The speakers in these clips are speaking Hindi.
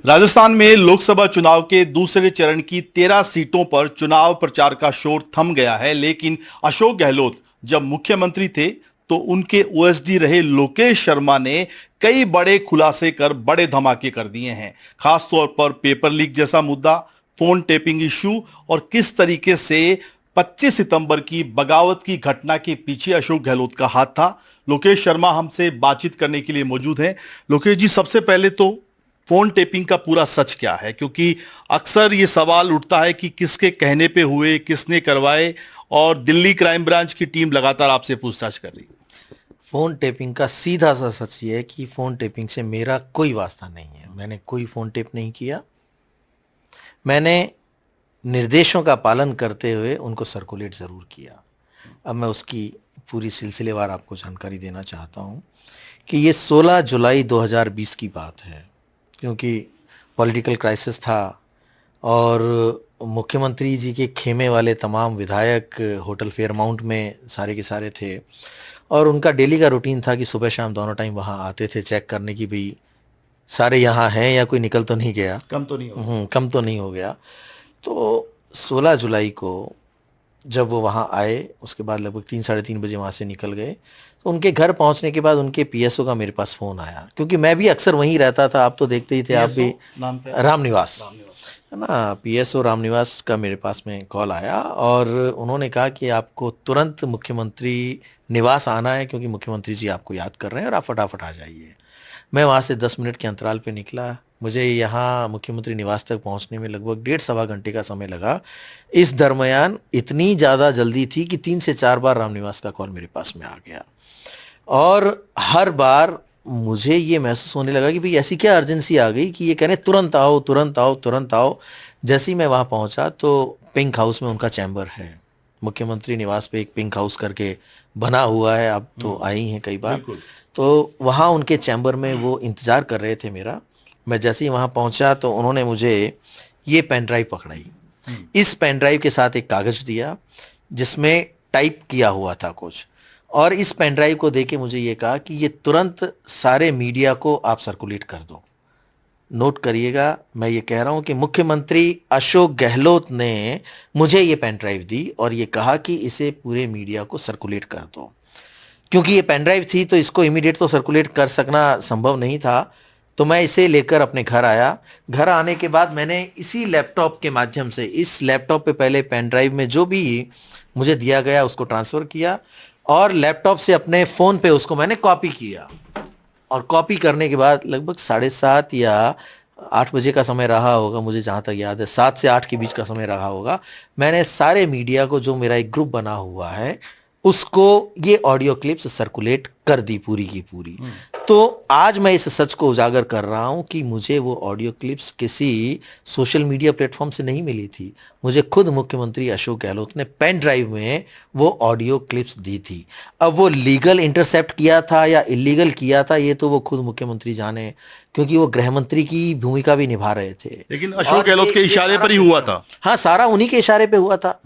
राजस्थान में लोकसभा चुनाव के दूसरे चरण की 13 सीटों पर चुनाव प्रचार का शोर थम गया है, लेकिन अशोक गहलोत जब मुख्यमंत्री थे तो उनके ओएसडी रहे लोकेश शर्मा ने कई बड़े खुलासे कर बड़े धमाके कर दिए हैं। खास तौर पर पेपर लीक जैसा मुद्दा, फोन टेपिंग इश्यू और किस तरीके से 25 सितंबर की बगावत की घटना के पीछे अशोक गहलोत का हाथ था। लोकेश शर्मा हमसे बातचीत करने के लिए मौजूद हैं। लोकेश जी, सबसे पहले तो फोन टेपिंग का पूरा सच क्या है, क्योंकि अक्सर ये सवाल उठता है कि किसके कहने पे हुए, किसने करवाए, और दिल्ली क्राइम ब्रांच की टीम लगातार आपसे पूछताछ कर रही है। फ़ोन टेपिंग का सीधा सा सच ये है कि फ़ोन टेपिंग से मेरा कोई वास्ता नहीं है। मैंने कोई फ़ोन टेप नहीं किया। मैंने निर्देशों का पालन करते हुए उनको सर्कुलेट ज़रूर किया। अब मैं उसकी पूरी सिलसिलेवार आपको जानकारी देना चाहता हूँ कि ये 16 जुलाई 2020 की बात है, क्योंकि पॉलिटिकल क्राइसिस था और मुख्यमंत्री जी के खेमे वाले तमाम विधायक होटल फेयरमाउंट में सारे के सारे थे और उनका डेली का रूटीन था कि सुबह शाम दोनों टाइम वहाँ आते थे चेक करने की भाई सारे यहाँ हैं या कोई निकल तो नहीं गया, कम तो नहीं हो। कम तो नहीं हो गया। तो 16 जुलाई को जब वो वहाँ आए, उसके बाद लगभग 3-3:30 बजे वहाँ से निकल गए। तो उनके घर पहुँचने के बाद उनके पीएसओ का मेरे पास फ़ोन आया, क्योंकि मैं भी अक्सर वहीं रहता था। आप तो देखते ही थे, आप भी। नाम पे रामनिवास है ना, पीएसओ रामनिवास का मेरे पास में कॉल आया और उन्होंने कहा कि आपको तुरंत मुख्यमंत्री निवास आना है, क्योंकि मुख्यमंत्री जी आपको याद कर रहे हैं और आप फटाफट आ जाइए। मैं वहाँ से 10 मिनट के अंतराल पे निकला। मुझे यहाँ मुख्यमंत्री निवास तक पहुँचने में लगभग 1.5-1.25 घंटे का समय लगा। इस दरमियान इतनी ज़्यादा जल्दी थी कि 3 से 4 बार रामनिवास का कॉल मेरे पास में आ गया और हर बार मुझे ये महसूस होने लगा कि भाई ऐसी क्या अर्जेंसी आ गई कि ये कहने तुरंत आओ, तुरंत आओ, तुरंत आओ। जैसे ही मैं वहाँ पहुँचा तो पिंक हाउस में उनका चैम्बर है। मुख्यमंत्री निवास पे एक पिंक हाउस करके बना हुआ है, आप तो आई हैं कई बार। तो वहाँ उनके चैम्बर में वो इंतज़ार कर रहे थे मेरा। मैं जैसे ही वहाँ पहुँचा तो उन्होंने मुझे ये पेन ड्राइव पकड़ाई। इस पेन ड्राइव के साथ एक कागज़ दिया जिसमें टाइप किया हुआ था कुछ, और इस पेन ड्राइव को देके मुझे ये कहा कि ये तुरंत सारे मीडिया को आप सर्कुलेट कर दो। नोट करिएगा, मैं ये कह रहा हूँ कि मुख्यमंत्री अशोक गहलोत ने मुझे ये पेन ड्राइव दी और ये कहा कि इसे पूरे मीडिया को सर्कुलेट कर दो। क्योंकि ये पेन ड्राइव थी तो इसको इमीडिएट तो सर्कुलेट कर सकना संभव नहीं था। तो मैं इसे लेकर अपने घर आया। घर आने के बाद मैंने इसी लैपटॉप के माध्यम से, इस लैपटॉप पे पहले पेन ड्राइव में जो भी मुझे दिया गया उसको ट्रांसफ़र किया और लैपटॉप से अपने फ़ोन पे उसको मैंने कॉपी किया। और कॉपी करने के बाद लगभग 7:30 या 8 बजे का समय रहा होगा, मुझे जहाँ तक याद है 7 से 8 के बीच का समय रहा होगा। मैंने सारे मीडिया को, जो मेरा एक ग्रुप बना हुआ है, उसको ये ऑडियो क्लिप्स सर्कुलेट कर दी पूरी की पूरी। तो आज मैं इस सच को उजागर कर रहा हूँ कि मुझे वो ऑडियो क्लिप्स किसी सोशल मीडिया प्लेटफॉर्म से नहीं मिली थी। मुझे खुद मुख्यमंत्री अशोक गहलोत ने पेन ड्राइव में वो ऑडियो क्लिप्स दी थी। अब वो लीगल इंटरसेप्ट किया था या इलीगल किया था, ये तो वो खुद मुख्यमंत्री जाने, क्योंकि वो गृह मंत्री की भूमिका भी निभा रहे थे। लेकिन अशोक गहलोत के इशारे पर ही हुआ था। हाँ, सारा उन्हीं के इशारे पे हुआ था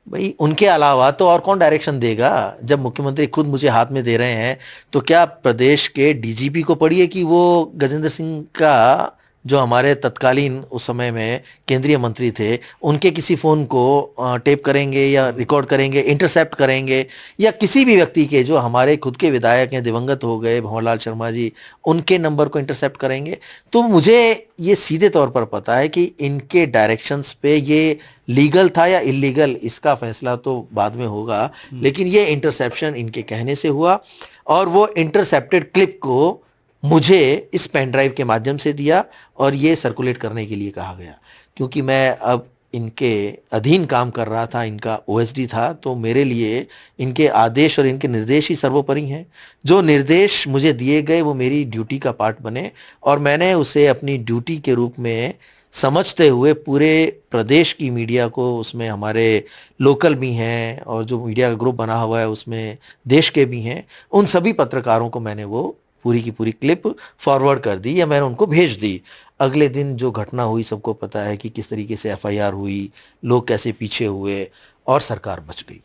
भाई। उनके अलावा तो और कौन डायरेक्शन देगा? जब मुख्यमंत्री खुद मुझे हाथ में दे रहे हैं तो क्या प्रदेश के डीजीपी को पड़ी कि वो गजेंद्र सिंह का, जो हमारे तत्कालीन उस समय में केंद्रीय मंत्री थे, उनके किसी फ़ोन को टेप करेंगे या रिकॉर्ड करेंगे, इंटरसेप्ट करेंगे, या किसी भी व्यक्ति के जो हमारे खुद के विधायक हैं, दिवंगत हो गए भंवरलाल शर्मा जी, उनके नंबर को इंटरसेप्ट करेंगे? तो मुझे ये सीधे तौर पर पता है कि इनके डायरेक्शंस पे ये लीगल था या इलीगल, इसका फैसला तो बाद में होगा, लेकिन ये इंटरसेप्शन इनके कहने से हुआ और वो इंटरसेप्टेड क्लिप को मुझे इस पेन ड्राइव के माध्यम से दिया और ये सर्कुलेट करने के लिए कहा गया। क्योंकि मैं अब इनके अधीन काम कर रहा था, इनका ओएसडी था, तो मेरे लिए इनके आदेश और इनके निर्देश ही सर्वोपरि हैं। जो निर्देश मुझे दिए गए वो मेरी ड्यूटी का पार्ट बने और मैंने उसे अपनी ड्यूटी के रूप में समझते हुए पूरे प्रदेश की मीडिया को, उसमें हमारे लोकल भी हैं और जो मीडिया का ग्रुप बना हुआ है उसमें देश के भी हैं, उन सभी पत्रकारों को मैंने वो पूरी की पूरी क्लिप फॉरवर्ड कर दी या मैंने उनको भेज दी। अगले दिन जो घटना हुई सबको पता है कि किस तरीके से एफआईआर हुई, लोग कैसे पीछे हुए और सरकार बच गई।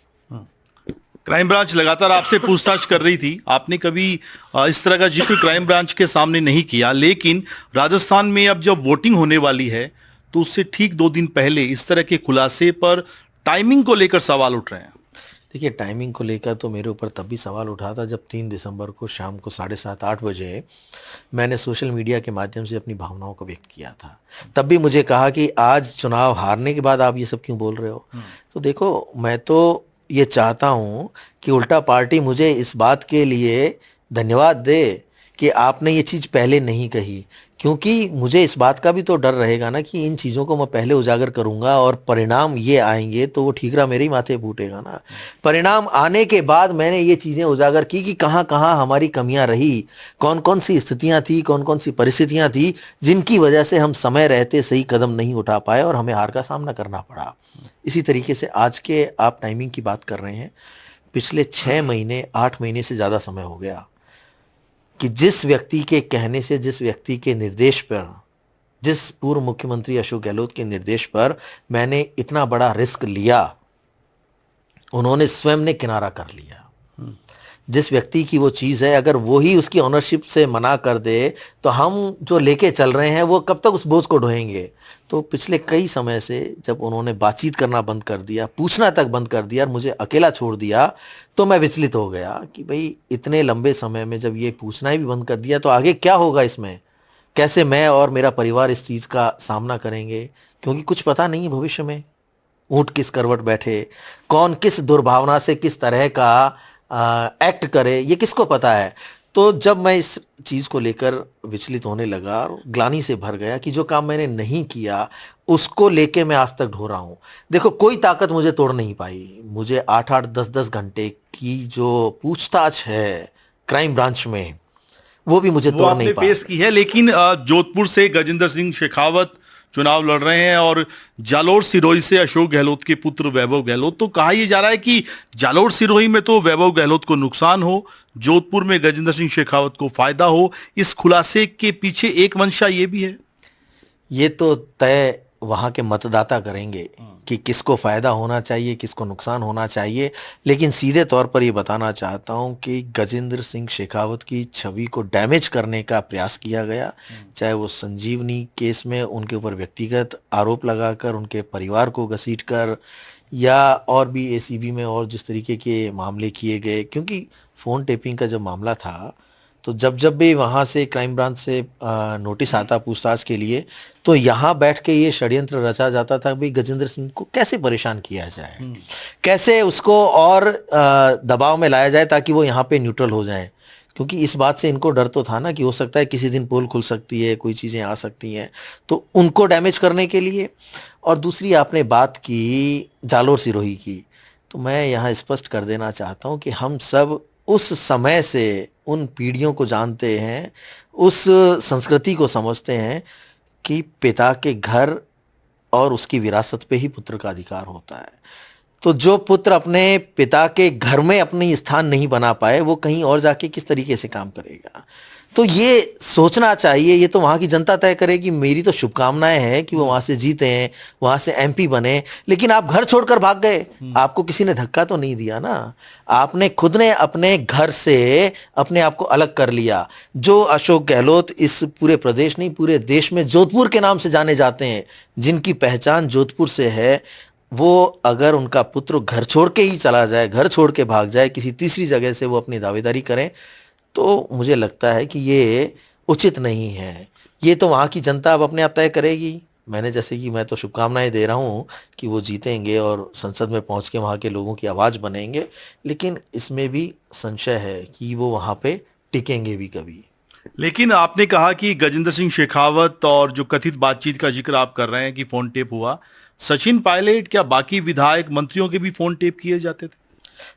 क्राइम ब्रांच लगातार आपसे पूछताछ कर रही थी, आपने कभी इस तरह का जिक्र क्राइम ब्रांच के सामने नहीं किया, लेकिन राजस्थान में अब जब वोटिंग होने वाली है तो उससे ठीक 2 दिन पहले इस तरह के खुलासे पर टाइमिंग को लेकर सवाल उठ रहे हैं। देखिए, टाइमिंग को लेकर तो मेरे ऊपर तब भी सवाल उठा था जब 3 दिसंबर को शाम को 7:30-8 बजे मैंने सोशल मीडिया के माध्यम से अपनी भावनाओं को व्यक्त किया था। तब भी मुझे कहा कि आज चुनाव हारने के बाद आप ये सब क्यों बोल रहे हो? तो देखो, मैं तो ये चाहता हूँ कि उल्टा पार्टी मुझे इस बात के लिए धन्यवाद दे कि आपने ये चीज़ पहले नहीं कही, क्योंकि मुझे इस बात का भी तो डर रहेगा ना कि इन चीज़ों को मैं पहले उजागर करूँगा और परिणाम ये आएँगे तो वो ठीकरा मेरे ही माथे फूटेगा ना। परिणाम आने के बाद मैंने ये चीज़ें उजागर की कि कहाँ-कहाँ हमारी कमियाँ रही, कौन-कौन सी स्थितियाँ थी, कौन-कौन सी परिस्थितियाँ थी, जिनकी वजह से हम समय रहते सही कदम नहीं उठा पाए और हमें हार का सामना करना पड़ा। इसी तरीके से आज के आप टाइमिंग की बात कर रहे हैं, पिछले 6 महीने, 8 महीने से ज़्यादा समय हो गया कि जिस व्यक्ति के कहने से, जिस व्यक्ति के निर्देश पर, जिस पूर्व मुख्यमंत्री अशोक गहलोत के निर्देश पर मैंने इतना बड़ा रिस्क लिया, उन्होंने स्वयं ने किनारा कर लिया। जिस व्यक्ति की वो चीज़ है, अगर वो ही उसकी ओनरशिप से मना कर दे तो हम जो लेके चल रहे हैं वो कब तक उस बोझ को ढोएंगे। तो पिछले कई समय से जब उन्होंने बातचीत करना बंद कर दिया, पूछना तक बंद कर दिया और मुझे अकेला छोड़ दिया, तो मैं विचलित हो गया कि भाई इतने लंबे समय में जब ये पूछना ही भी बंद कर दिया तो आगे क्या होगा इसमें? कैसे मैं और मेरा परिवार इस चीज़ का सामना करेंगे? क्योंकि कुछ पता नहीं है भविष्य में ऊँट किस करवट बैठे, कौन किस दुर्भावना से किस तरह का एक्ट करे, ये किसको पता है। तो जब मैं इस चीज़ को लेकर विचलित होने लगा और ग्लानि से भर गया कि जो काम मैंने नहीं किया उसको लेके मैं आज तक ढो रहा हूँ। देखो, कोई ताकत मुझे तोड़ नहीं पाई। मुझे 8-8 10-10 घंटे की जो पूछताछ है क्राइम ब्रांच में, वो भी मुझे वो तोड़ आपने नहीं पाया। पेश की है, लेकिन जोधपुर से गजेंद्र सिंह शेखावत चुनाव लड़ रहे हैं और जालोर सिरोही से अशोक गहलोत के पुत्र वैभव गहलोत। तो कहा यह जा रहा है कि जालोर सिरोही में तो वैभव गहलोत को नुकसान हो, जोधपुर में गजेंद्र सिंह शेखावत को फायदा हो। इस खुलासे के पीछे एक मंशा ये भी है। ये तो तय वहाँ के मतदाता करेंगे कि किसको फ़ायदा होना चाहिए, किसको नुकसान होना चाहिए। लेकिन सीधे तौर पर ये बताना चाहता हूँ कि गजेंद्र सिंह शेखावत की छवि को डैमेज करने का प्रयास किया गया, चाहे वो संजीवनी केस में उनके ऊपर व्यक्तिगत आरोप लगाकर उनके परिवार को घसीटकर, या और भी एसीबी में और जिस तरीके के मामले किए गए। क्योंकि फ़ोन टेपिंग का जब मामला था तो जब भी वहाँ से क्राइम ब्रांच से नोटिस आता पूछताछ के लिए, तो यहाँ बैठ के ये षड्यंत्र रचा जाता था भाई गजेंद्र सिंह को कैसे परेशान किया जाए, कैसे उसको और दबाव में लाया जाए ताकि वो यहाँ पे न्यूट्रल हो जाए। क्योंकि इस बात से इनको डर तो था ना कि हो सकता है किसी दिन पोल खुल सकती है, कोई चीज़ें आ सकती हैं, तो उनको डैमेज करने के लिए। और दूसरी आपने बात की जालोर सिरोही की, तो मैं यहाँ स्पष्ट कर देना चाहता हूँ कि हम सब उस समय से उन पीढ़ियों को जानते हैं, उस संस्कृति को समझते हैं कि पिता के घर और उसकी विरासत पे ही पुत्र का अधिकार होता है। तो जो पुत्र अपने पिता के घर में अपनी स्थान नहीं बना पाए, वो कहीं और जाके किस तरीके से काम करेगा। तो ये सोचना चाहिए, ये तो वहाँ की जनता तय करेगी। मेरी तो शुभकामनाएं हैं कि वो वहाँ से जीते हैं, वहाँ से एमपी बने। लेकिन आप घर छोड़कर भाग गए, आपको किसी ने धक्का तो नहीं दिया ना, आपने खुद ने अपने घर से अपने आप को अलग कर लिया। जो अशोक गहलोत इस पूरे प्रदेश नहीं, पूरे देश में जोधपुर के नाम से जाने जाते हैं, जिनकी पहचान जोधपुर से है, वो अगर उनका पुत्र घर छोड़ के ही चला जाए, घर छोड़ के भाग जाए, किसी तीसरी जगह से वो अपनी दावेदारी करें, तो मुझे लगता है कि ये उचित नहीं है। ये तो वहाँ की जनता अब अपने आप तय करेगी। मैंने जैसे कि मैं तो शुभकामनाएं दे रहा हूँ कि वो जीतेंगे और संसद में पहुँच के वहाँ के लोगों की आवाज़ बनेंगे, लेकिन इसमें भी संशय है कि वो वहाँ पे टिकेंगे भी कभी। लेकिन आपने कहा कि गजेंद्र सिंह शेखावत और जो कथित बातचीत का जिक्र आप कर रहे हैं कि फोन टेप हुआ, सचिन पायलट क्या बाकी विधायक मंत्रियों के भी फोन टेप किए जाते थे?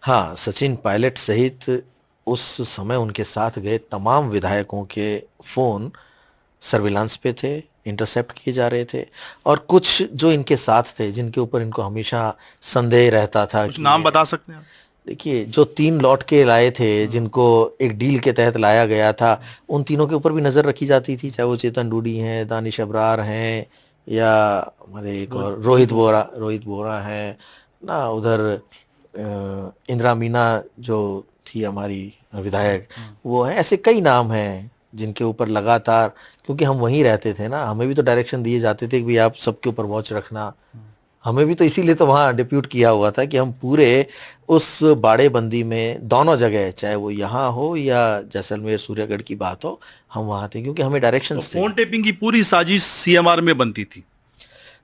हाँ, सचिन पायलट सहित उस समय उनके साथ गए तमाम विधायकों के फ़ोन सर्विलांस पे थे, इंटरसेप्ट किए जा रहे थे। और कुछ जो इनके साथ थे, जिनके ऊपर इनको हमेशा संदेह रहता था, कुछ नाम बता सकते हैं आप? देखिए, जो 3 लौट के लाए थे, जिनको एक डील के तहत लाया गया था, उन तीनों के ऊपर भी नज़र रखी जाती थी, चाहे वो चेतन डूडी हैं, दानिश अबरार हैं, या हमारे एक और रोहित बोरा हैं ना, उधर इंदिरा मीना जो थी हमारी विधायक, वो है, ऐसे कई नाम हैं जिनके ऊपर लगातार, क्योंकि हम वहीं रहते थे ना, हमें भी तो डायरेक्शन दिए जाते थे कि भाई आप सबके ऊपर वॉच रखना। हमें भी तो इसीलिए तो वहाँ डिप्यूट किया हुआ था कि हम पूरे उस बाड़ेबंदी में दोनों जगह, चाहे वो यहाँ हो या जैसलमेर सूर्यगढ़ की बात हो, हम वहाँ थे क्योंकि हमें तो डायरेक्शंस थे। फोन टेपिंग की पूरी साजिश सीएमआर में बनती थी।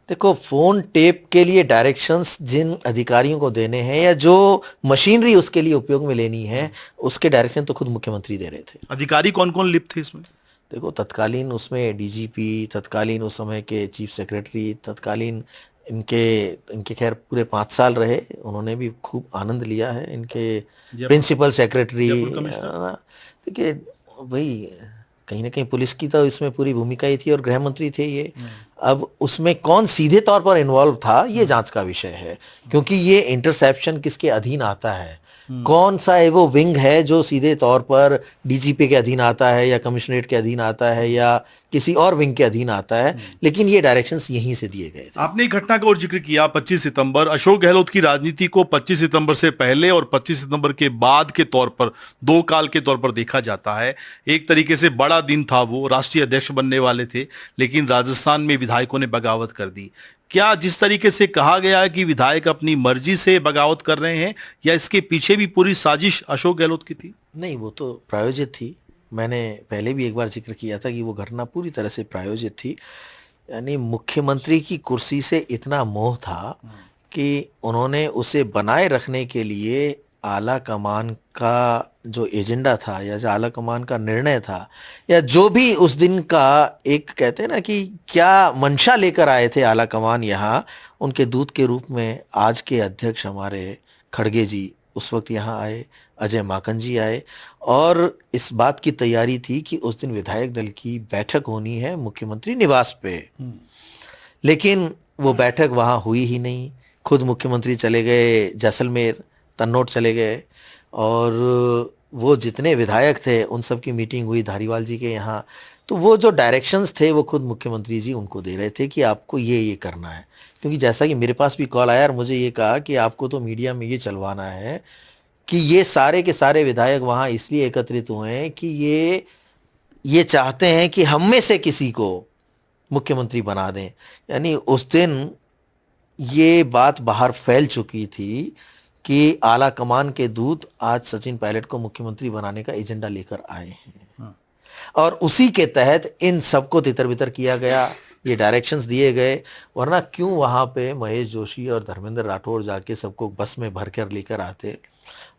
देखो, फोन टेप के लिए डायरेक्शंस जिन अधिकारियों को देने हैं या जो मशीनरी उसके लिए उपयोग में लेनी है, उसके डायरेक्शन तो खुद मुख्यमंत्री दे रहे थे। अधिकारी कौन कौन लिप्त थे इसमें? देखो, तत्कालीन उसमें डीजीपी, तत्कालीन उस समय के चीफ सेक्रेटरी, तत्कालीन इनके इनके खैर पूरे 5 साल रहे, उन्होंने भी खूब आनंद लिया है, इनके प्रिंसिपल सेक्रेटरी। जयपुर कमिश्नर। देखिए भाई, कहीं ना कहीं पुलिस की तो इसमें पूरी भूमिका ही थी और गृह मंत्री थे ये। अब उसमें कौन सीधे तौर पर इन्वॉल्व था, ये जांच का विषय है, क्योंकि ये इंटरसेप्शन किसके अधीन आता है, कौन सा है वो विंग है जो सीधे तौर पर डीजीपी के अधीन आता है या कमिश्नरेट के अधीन आता है या किसी और विंग के अधीन आता है, लेकिन ये डायरेक्शंस यहीं से दिए गए थे। आपने एक घटना का और जिक्र किया, 25 सितंबर। अशोक गहलोत की राजनीति को 25 सितंबर से पहले और 25 सितंबर के बाद के तौर पर, दो काल के तौर पर देखा जाता है। एक तरीके से बड़ा दिन था, वो राष्ट्रीय अध्यक्ष बनने वाले थे, लेकिन राजस्थान में विधायकों ने बगावत कर दी। क्या जिस तरीके से कहा गया है कि विधायक अपनी मर्जी से बगावत कर रहे हैं, या इसके पीछे भी पूरी साजिश अशोक गहलोत की थी? नहीं, वो तो प्रायोजित थी। मैंने पहले भी एक बार जिक्र किया था कि वो घटना पूरी तरह से प्रायोजित थी। यानी मुख्यमंत्री की कुर्सी से इतना मोह था कि उन्होंने उसे बनाए रखने के लिए आला कमान का जो एजेंडा था या जो आला कमान का निर्णय था या जो भी उस दिन का एक, कहते हैं ना कि क्या मंशा लेकर आए थे आला कमान यहाँ, उनके दूत के रूप में आज के अध्यक्ष हमारे खड़गे जी उस वक्त यहाँ आए, अजय माकन जी आए, और इस बात की तैयारी थी कि उस दिन विधायक दल की बैठक होनी है मुख्यमंत्री निवास पे। लेकिन वो बैठक वहाँ हुई ही नहीं। खुद मुख्यमंत्री चले गए जैसलमेर, तन्नोट चले गए, और वो जितने विधायक थे उन सब की मीटिंग हुई धारीवाल जी के यहाँ। तो वो जो डायरेक्शंस थे वो खुद मुख्यमंत्री जी उनको दे रहे थे कि आपको ये करना है, क्योंकि जैसा कि मेरे पास भी कॉल आया और मुझे ये कहा कि आपको तो मीडिया में ये चलवाना है कि ये सारे के सारे विधायक वहाँ इसलिए एकत्रित हुए हैं कि ये चाहते हैं कि हम में से किसी को मुख्यमंत्री बना दें। यानी उस दिन ये बात बाहर फैल चुकी थी कि आला कमान के दूत आज सचिन पायलट को मुख्यमंत्री बनाने का एजेंडा लेकर आए हैं, और उसी के तहत इन सबको तितर बितर किया गया, ये डायरेक्शंस दिए गए। वरना क्यों वहाँ पे महेश जोशी और धर्मेंद्र राठौड़ जाके सबको बस में भर कर लेकर आते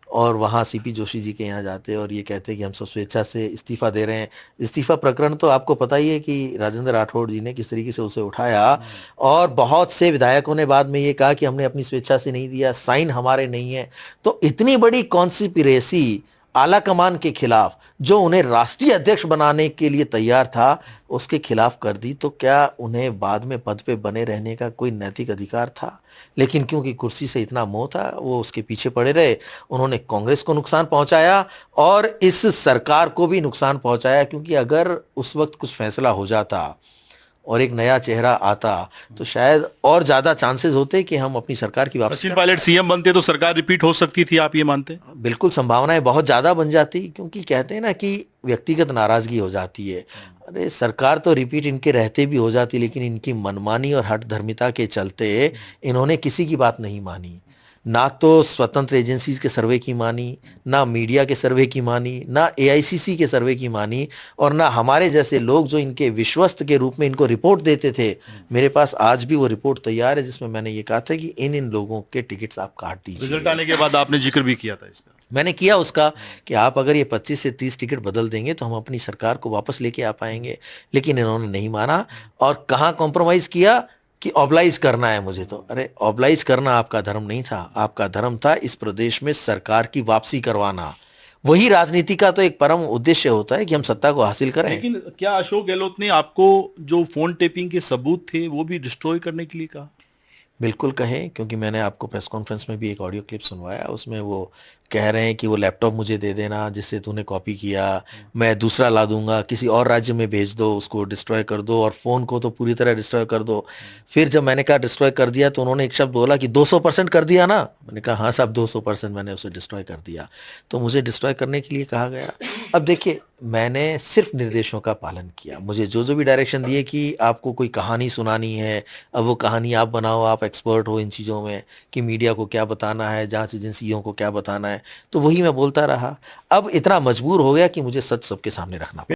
और वहाँ सीपी जोशी जी के यहाँ जाते और ये कहते कि हम सब स्वेच्छा से इस्तीफा दे रहे हैं। इस्तीफा प्रकरण तो आपको पता ही है कि राजेंद्र राठौड़ जी ने किस तरीके से उसे उठाया, और बहुत से विधायकों ने बाद में ये कहा कि हमने अपनी स्वेच्छा से नहीं दिया, साइन हमारे नहीं है। तो इतनी बड़ी कॉन्स्पिरेसी आला कमान के खिलाफ, जो उन्हें राष्ट्रीय अध्यक्ष बनाने के लिए तैयार था, उसके खिलाफ कर दी, तो क्या उन्हें बाद में पद पे बने रहने का कोई नैतिक अधिकार था? लेकिन क्योंकि कुर्सी से इतना मोह था, वो उसके पीछे पड़े रहे। उन्होंने कांग्रेस को नुकसान पहुंचाया और इस सरकार को भी नुकसान पहुंचाया, क्योंकि अगर उस वक्त कुछ फैसला हो जाता और एक नया चेहरा आता तो शायद और ज्यादा चांसेस होते कि हम अपनी सरकार की वापसी। सचिन पायलट सीएम बनते तो सरकार रिपीट हो सकती थी, आप ये मानते हैं? बिल्कुल, संभावनाएं बहुत ज्यादा बन जाती, क्योंकि कहते हैं ना कि व्यक्तिगत नाराजगी हो जाती है। अरे सरकार तो रिपीट इनके रहते भी हो जाती, लेकिन इनकी मनमानी और हठ धर्मिता के चलते इन्होंने किसी की बात नहीं मानी, ना तो स्वतंत्र एजेंसीज के सर्वे की मानी, ना मीडिया के सर्वे की मानी, ना एआईसीसी के सर्वे की मानी, और ना हमारे जैसे लोग जो इनके विश्वस्त के रूप में इनको रिपोर्ट देते थे। मेरे पास आज भी वो रिपोर्ट तैयार है जिसमें मैंने ये कहा था कि इन लोगों के टिकट्स आप काट दीजिए। रिजल्ट आने के बाद आपने जिक्र भी किया था इसका। मैंने किया उसका कि आप अगर ये 25 से 30 टिकट बदल देंगे तो हम अपनी सरकार को वापस लेके आ पाएंगे, लेकिन इन्होंने नहीं माना। और कहाँ कॉम्प्रोमाइज किया कि ऑब्लाइज करना है मुझे। तो अरे ऑब्लाइज करना आपका धर्म नहीं था, आपका धर्म था इस प्रदेश में सरकार की वापसी करवाना। वही राजनीति का तो एक परम उद्देश्य होता है कि हम सत्ता को हासिल करें। लेकिन क्या अशोक गहलोत ने आपको जो फोन टेपिंग के सबूत थे वो भी डिस्ट्रॉय करने के लिए कहा? बिल्कुल कहें, क्योंकि मैंने आपको प्रेस कॉन्फ्रेंस में भी एक ऑडियो क्लिप सुनवाया, उसमें वो कह रहे हैं कि वो लैपटॉप मुझे दे देना जिससे तूने कॉपी किया, मैं दूसरा ला दूंगा, किसी और राज्य में भेज दो, उसको डिस्ट्रॉय कर दो, और फ़ोन को तो पूरी तरह डिस्ट्रॉय कर दो। फिर जब मैंने कहा डिस्ट्रॉय कर दिया, तो उन्होंने एक शब्द बोला कि 200% कर दिया ना। मैंने कहा हाँ साहब, 200% मैंने उसे डिस्ट्रॉय कर दिया। तो मुझे डिस्ट्रॉय करने के लिए कहा गया। अब देखिए, मैंने सिर्फ निर्देशों का पालन किया। मुझे जो जो भी डायरेक्शन दिए कि आपको कोई कहानी सुनानी है, अब वो कहानी आप बनाओ, आप एक्सपर्ट हो इन चीज़ों में कि मीडिया को क्या बताना है, जांच एजेंसियों को क्या बताना है, तो वही मैं बोलता रहा। अब इतना मजबूर हो गया कि मुझे सच सबके सामने रखना पड़ा।